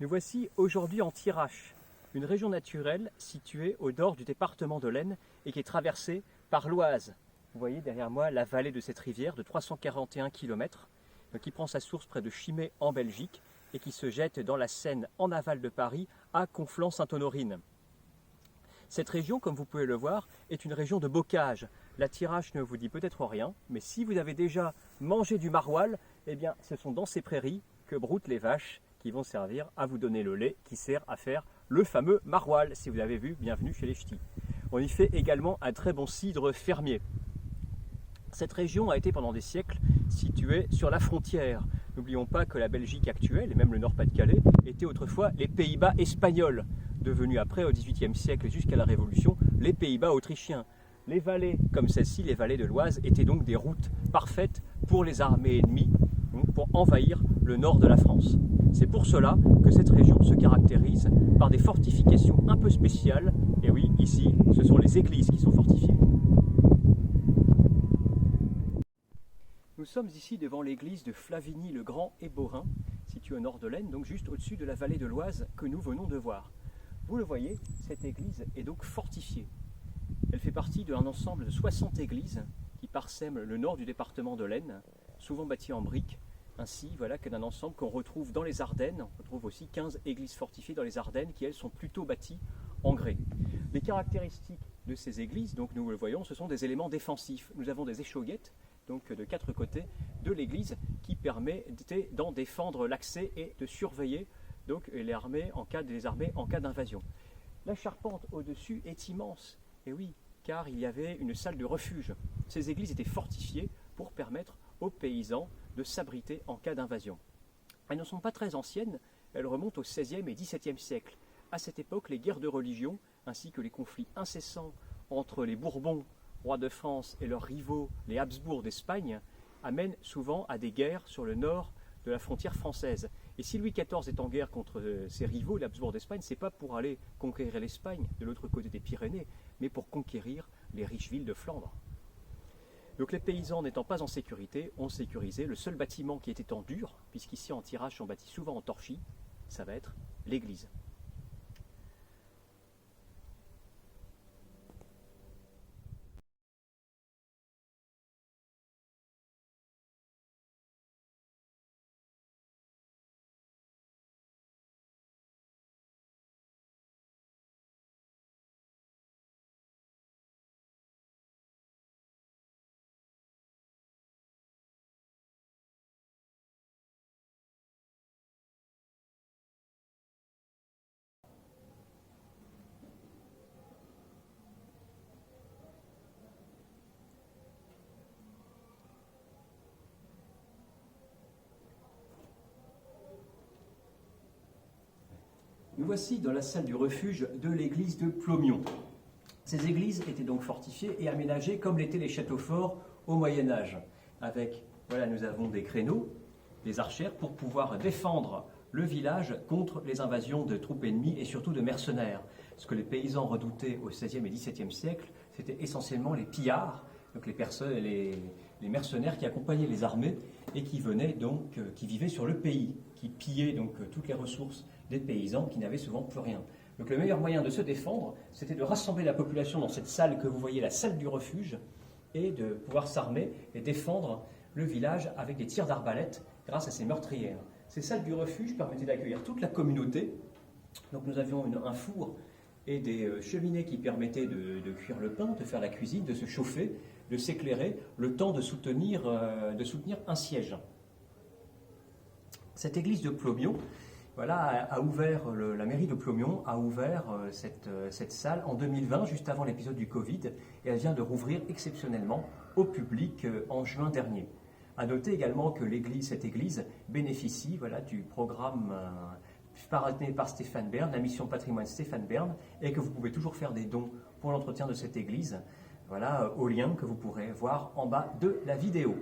Nous voici aujourd'hui en Thiérache, une région naturelle située au nord du département de l'Aisne et qui est traversée par l'Oise. Vous voyez derrière moi la vallée de cette rivière de 341 km, qui prend sa source près de Chimay en Belgique et qui se jette dans la Seine en aval de Paris à Conflans-Sainte-Honorine. Cette région, comme vous pouvez le voir, est une région de bocage. La Thiérache ne vous dit peut-être rien, mais si vous avez déjà mangé du maroilles, eh bien, ce sont dans ces prairies que broutent les vaches qui vont servir à vous donner le lait qui sert à faire le fameux maroilles. Si vous l'avez vu, bienvenue chez les Ch'tis. On y fait également un très bon cidre fermier. Cette région a été pendant des siècles située sur la frontière. N'oublions pas que la Belgique actuelle, et même le Nord-Pas-de-Calais, étaient autrefois les Pays-Bas espagnols, devenus après au XVIIIe siècle et jusqu'à la Révolution les Pays-Bas autrichiens. Les vallées comme celle-ci, les vallées de l'Oise, étaient donc des routes parfaites pour les armées ennemies, pour envahir le nord de la France. C'est pour cela que cette région se caractérise par des fortifications un peu spéciales. Et oui, ici, ce sont les églises qui sont fortifiées. Nous sommes ici devant l'église de Flavigny-le-Grand et Beaurain, située au nord de l'Aisne, donc juste au-dessus de la vallée de l'Oise que nous venons de voir. Vous le voyez, cette église est donc fortifiée. Elle fait partie d'un ensemble de 60 églises qui parsèment le nord du département de l'Aisne, souvent bâties en briques, ainsi voilà qu'un ensemble qu'on retrouve dans les Ardennes. On retrouve aussi 15 églises fortifiées dans les Ardennes qui, elles, sont plutôt bâties en grès. Les caractéristiques de ces églises, donc nous le voyons, ce sont des éléments défensifs. Nous avons des échauguettes, donc de 4 côtés de l'église, qui permettaient d'en défendre l'accès et de surveiller donc, les armées en cas d'invasion. La charpente au-dessus est immense, et oui, car il y avait une salle de refuge. Ces églises étaient fortifiées pour permettre aux paysans de s'abriter en cas d'invasion. Elles ne sont pas très anciennes, elles remontent au XVIe et XVIIe siècle. À cette époque, les guerres de religion, ainsi que les conflits incessants entre les Bourbons, rois de France, et leurs rivaux, les Habsbourg d'Espagne, amènent souvent à des guerres sur le nord de la frontière française. Et si Louis XIV est en guerre contre ses rivaux, les Habsbourg d'Espagne, ce n'est pas pour aller conquérir l'Espagne de l'autre côté des Pyrénées, mais pour conquérir les riches villes de Flandre. Donc les paysans n'étant pas en sécurité, ont sécurisé le seul bâtiment qui était en dur, puisqu'ici en Thiérache on bâtit souvent en torchis, ça va être l'église. Nous voici dans la salle du refuge de l'église de Plomion. Ces églises étaient donc fortifiées et aménagées comme l'étaient les châteaux forts au Moyen-Âge. Avec, voilà, nous avons des créneaux, des archères pour pouvoir défendre le village contre les invasions de troupes ennemies et surtout de mercenaires. Ce que les paysans redoutaient au XVIe et XVIIe siècle, c'était essentiellement les pillards, donc les mercenaires qui accompagnaient les armées et qui venaient donc, qui vivaient sur le pays, qui pillaient donc toutes les ressources des paysans qui n'avaient souvent plus rien. Donc le meilleur moyen de se défendre, c'était de rassembler la population dans cette salle que vous voyez, la salle du refuge, et de pouvoir s'armer et défendre le village avec des tirs d'arbalète grâce à ces meurtrières. Ces salles du refuge permettaient d'accueillir toute la communauté. Donc nous avions un four et des cheminées qui permettaient de cuire le pain, de faire la cuisine, de se chauffer, de s'éclairer, le temps de soutenir un siège. Cette église de Plomion, voilà, a ouvert, la mairie de Plomion a ouvert cette salle en 2020, juste avant l'épisode du Covid, et elle vient de rouvrir exceptionnellement au public en juin dernier. À noter également que cette église bénéficie voilà, du programme parrainé par Stéphane Bern, la mission patrimoine Stéphane Bern, et que vous pouvez toujours faire des dons pour l'entretien de cette église, voilà, au lien que vous pourrez voir en bas de la vidéo.